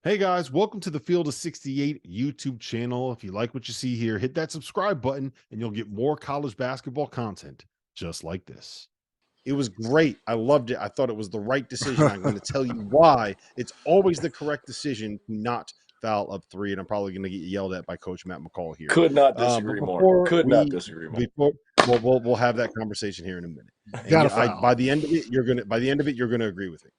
Hey guys, welcome to the Field of 68 YouTube channel. If you like what you see here, hit that subscribe button and you'll get more college basketball content just like this. It was great. I loved it. I thought it was the right decision. I'm going to tell you why. It's always the correct decision to not foul up three, and I'm probably going to get yelled at by Coach Matt McCall here. Could not But disagree more. before Could not we, disagree more. before we'll have that conversation here in a minute. Gotta And foul. by the end of it, you're gonna agree with me.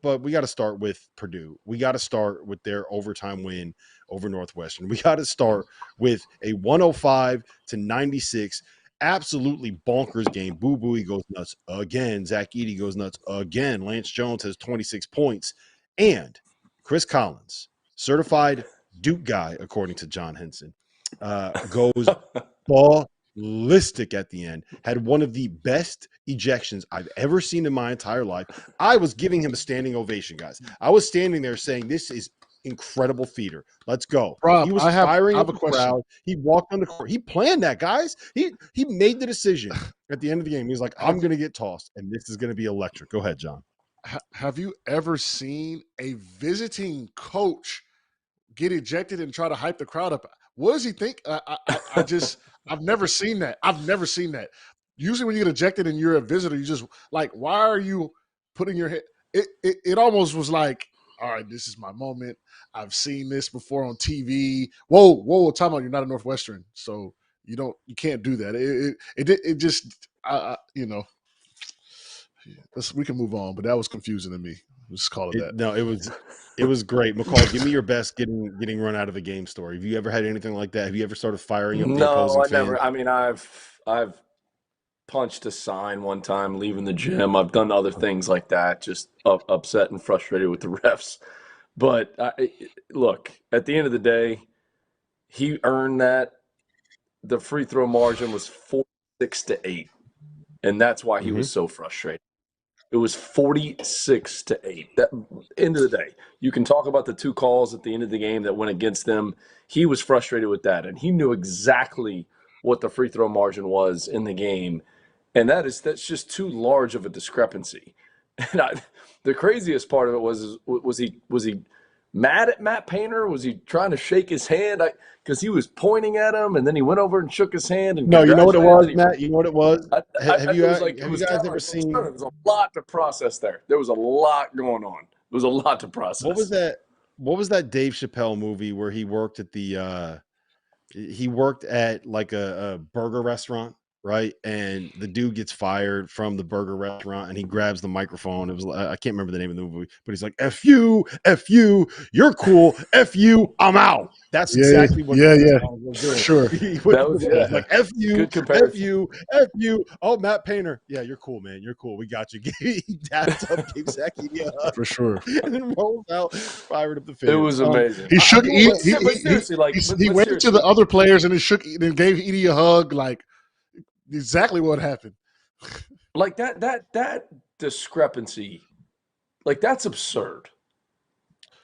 But we got to start with Purdue. We got to start with their overtime win over Northwestern. We got to start with a 105-96, absolutely bonkers game. Boo Booey goes nuts again. Zach Edey goes nuts again. Lance Jones has 26 points. And Chris Collins, certified Duke guy, according to John Henson, goes ballistic at the end. Had one of the best ejections I've ever seen in my entire life. I was giving him a standing ovation, guys. I was standing there saying, "This is incredible theater. Let's go." Rob, He was I have firing a up the question. crowd. He walked on the court. He planned that, guys. He made the decision at the end of the game. He was like, "I'm going to get tossed, and this is going to be electric." Go ahead, John. Have you ever seen a visiting coach get ejected and try to hype the crowd up? What does he think? I've never seen that. I've never seen that. Usually when you get ejected and you're a visitor, you just like, why are you putting your head? It almost was like, all right, this is my moment. I've seen this before on TV. Whoa, time out. You're not a Northwestern, so you can't do that. It just, we can move on, but that was confusing to me. Let's call it that. No, it was great. McCall, give me your best getting run out of the game story. Have you ever had anything like that? Have you ever started firing up the opposing fan? Never. I mean, I've punched a sign one time leaving the gym. I've done other things like that, just upset and frustrated with the refs. But look, at the end of the day, he earned that. The free throw margin was 46-8, and that's why he was so frustrated. It was 46-8. That end of the day, you can talk about the two calls at the end of the game that went against them. He was frustrated with that, and he knew exactly what the free throw margin was in the game, and that's just too large of a discrepancy. And the craziest part of it was he mad at Matt Painter? Was he trying to shake his hand? Because he was pointing at him, and then he went over and shook his hand. And no, you know what it was, Matt? You know what it was? Have you guys ever seen? There was a lot to process there. There was a lot going on. There was a lot to process. What was that Dave Chappelle movie where he worked at like a burger restaurant, right? And the dude gets fired from the burger restaurant and he grabs the microphone. It was, I can't remember the name of the movie, but he's like, F you, you're cool, F you, I'm out. That's exactly what was doing. Sure. That was like F you. Oh, Matt Painter. Yeah, you're cool, man. You're cool. We got you. He dapped up, gave Zach Edey a hug, for sure. and then rolls out, fired up the field. It was amazing. He shook. He went to the other players and then gave Edey a hug. Like exactly what happened. Like that discrepancy, like that's absurd.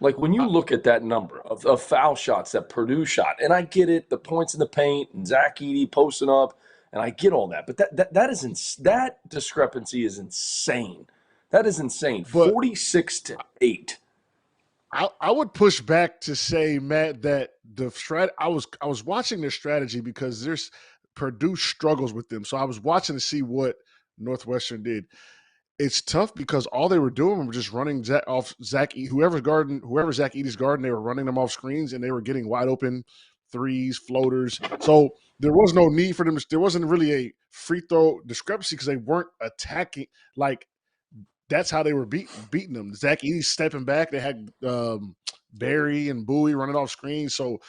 Like when you look at that number of foul shots that Purdue shot, and I get it, the points in the paint and Zach Edey posting up, and I get all that, but that discrepancy is insane. That is insane. 46-8. I would push back to say, Matt, that I was watching their strategy because there's Purdue struggles with them, so I was watching to see what Northwestern did. It's tough because all they were doing was just running off Zach, whoever Zach Edey's guarding, they were running them off screens and they were getting wide open threes, floaters. So there was no need for them. There wasn't really a free throw discrepancy because they weren't attacking. Like that's how they were beating them. Zach Edey stepping back. They had Barry and Bowie running off screens. So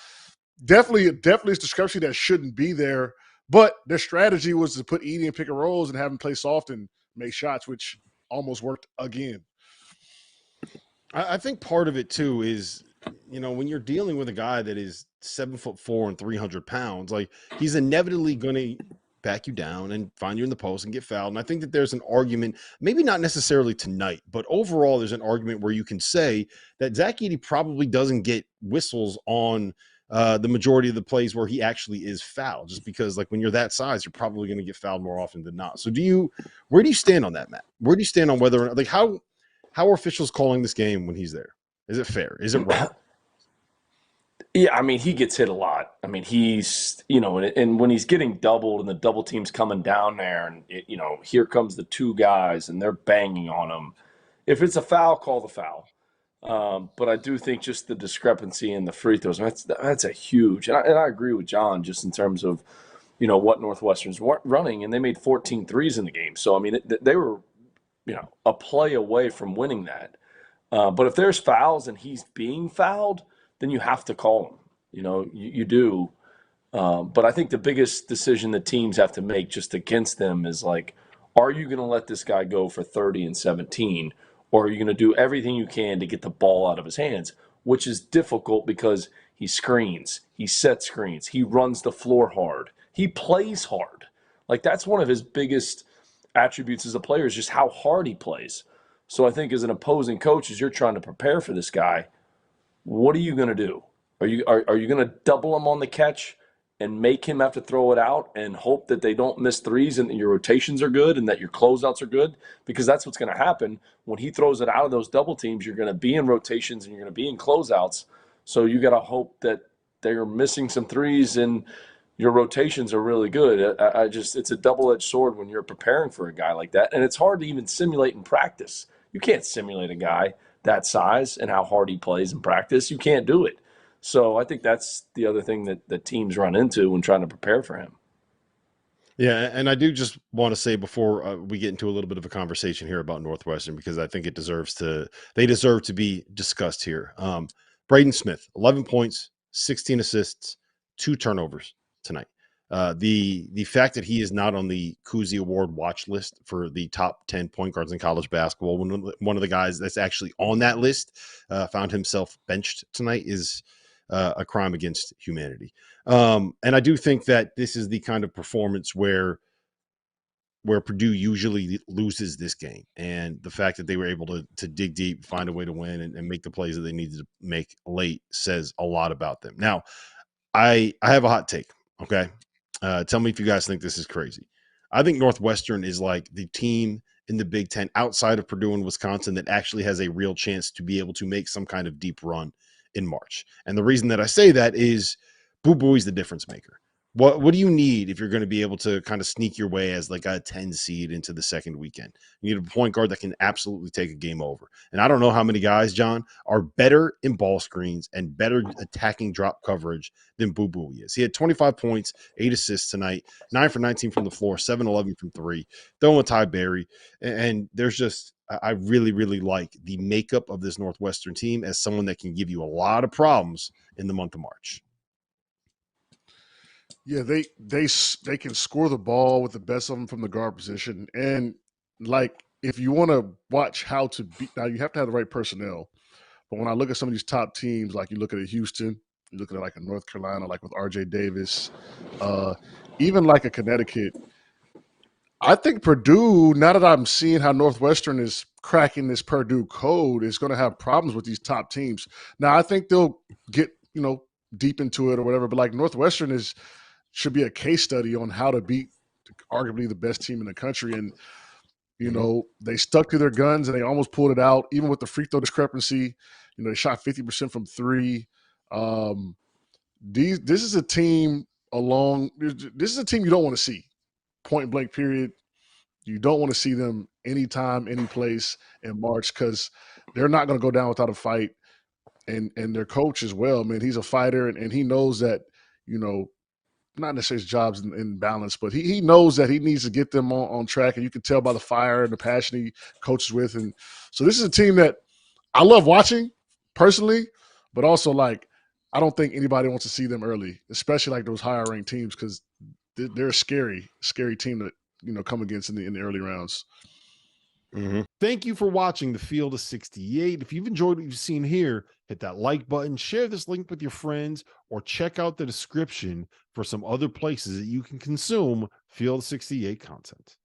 definitely it's discrepancy that shouldn't be there. But their strategy was to put Edey in pick and rolls and have him play soft and make shots, which almost worked again. I think part of it too is, when you're dealing with a guy that is 7'4" and 300 pounds, like he's inevitably going to back you down and find you in the post and get fouled. And I think that there's an argument, maybe not necessarily tonight, but overall there's an argument where you can say that Zach Edey probably doesn't get whistles on the majority of the plays where he actually is fouled, just because like when you're that size, you're probably going to get fouled more often than not. So where do you stand on that, Matt? Where do you stand on whether or not, like how are officials calling this game when he's there? Is it fair? Is it right? Yeah, I mean, he gets hit a lot. I mean, he's, and when he's getting doubled and the double team's coming down there and, here comes the two guys and they're banging on him. If it's a foul, call the foul. But I do think just the discrepancy in the free throws, that's a huge, and I agree with John just in terms of, what Northwestern's running, and they made 14 threes in the game. So, I mean, they were, a play away from winning that. But if there's fouls and he's being fouled, then you have to call him. You do. But I think the biggest decision that teams have to make just against them is like, are you going to let this guy go for 30 and 17, or are you going to do everything you can to get the ball out of his hands, which is difficult because he screens, he sets screens, he runs the floor hard, he plays hard. Like that's one of his biggest attributes as a player is just how hard he plays. So I think as an opposing coach, as you're trying to prepare for this guy, what are you going to do? Are you going to double him on the catch and make him have to throw it out and hope that they don't miss threes and that your rotations are good and that your closeouts are good? Because that's what's going to happen. When he throws it out of those double teams, you're going to be in rotations and you're going to be in closeouts. So you got to hope that they're missing some threes and your rotations are really good. It's a double-edged sword when you're preparing for a guy like that. And it's hard to even simulate in practice. You can't simulate a guy that size and how hard he plays in practice. You can't do it. So I think that's the other thing that teams run into when trying to prepare for him. Yeah, and I do just want to say before we get into a little bit of a conversation here about Northwestern, because I think they deserve to be discussed here. Braden Smith, 11 points, 16 assists, 2 turnovers tonight. The fact that he is not on the Cousy Award watch list for the top 10 point guards in college basketball, one of the guys that's actually on that list found himself benched tonight, is a crime against humanity. And I do think that this is the kind of performance where Purdue usually loses this game. And the fact that they were able to dig deep, find a way to win, and make the plays that they needed to make late says a lot about them. Now, I have a hot take, okay? Tell me if you guys think this is crazy. I think Northwestern is like the team in the Big Ten outside of Purdue and Wisconsin that actually has a real chance to be able to make some kind of deep run in March. And the reason that I say that is Boo Buie's the difference maker. What do you need if you're going to be able to kind of sneak your way as like a 10 seed into the second weekend? You need a point guard that can absolutely take a game over. And I don't know how many guys, John, are better in ball screens and better attacking drop coverage than Boo Buie is. He had 25 points, 8 assists tonight, 9 for 19 from the floor, 7-11 from 3, throwing with Ty Berry. And there's just, I really, really like the makeup of this Northwestern team as someone that can give you a lot of problems in the month of March. Yeah, they can score the ball with the best of them from the guard position. And like, if you want to watch how to beat, now you have to have the right personnel. But when I look at some of these top teams, like you look at Houston, you look at like a North Carolina, like with RJ Davis, even like a Connecticut, I think Purdue, now that I'm seeing how Northwestern is cracking this Purdue code, is going to have problems with these top teams. Now, I think they'll get, deep into it or whatever, but like Northwestern should be a case study on how to beat arguably the best team in the country. And, they stuck to their guns and they almost pulled it out, even with the free throw discrepancy. They shot 50% from 3. This is a team this is a team you don't want to see. Point blank period. You don't want to see them anytime, any place in March, because they're not going to go down without a fight. And their coach as well, man, he's a fighter and he knows that, not necessarily his job's in balance, but he knows that he needs to get them on track. And you can tell by the fire and the passion he coaches with. And so this is a team that I love watching personally, but also like, I don't think anybody wants to see them early, especially like those higher ranked teams, because they're a scary team to, come against in the early rounds. Mm-hmm. Thank you for watching the Field of 68. If you've enjoyed what you've seen here, hit that like button, share this link with your friends, or check out the description for some other places that you can consume Field of 68 content.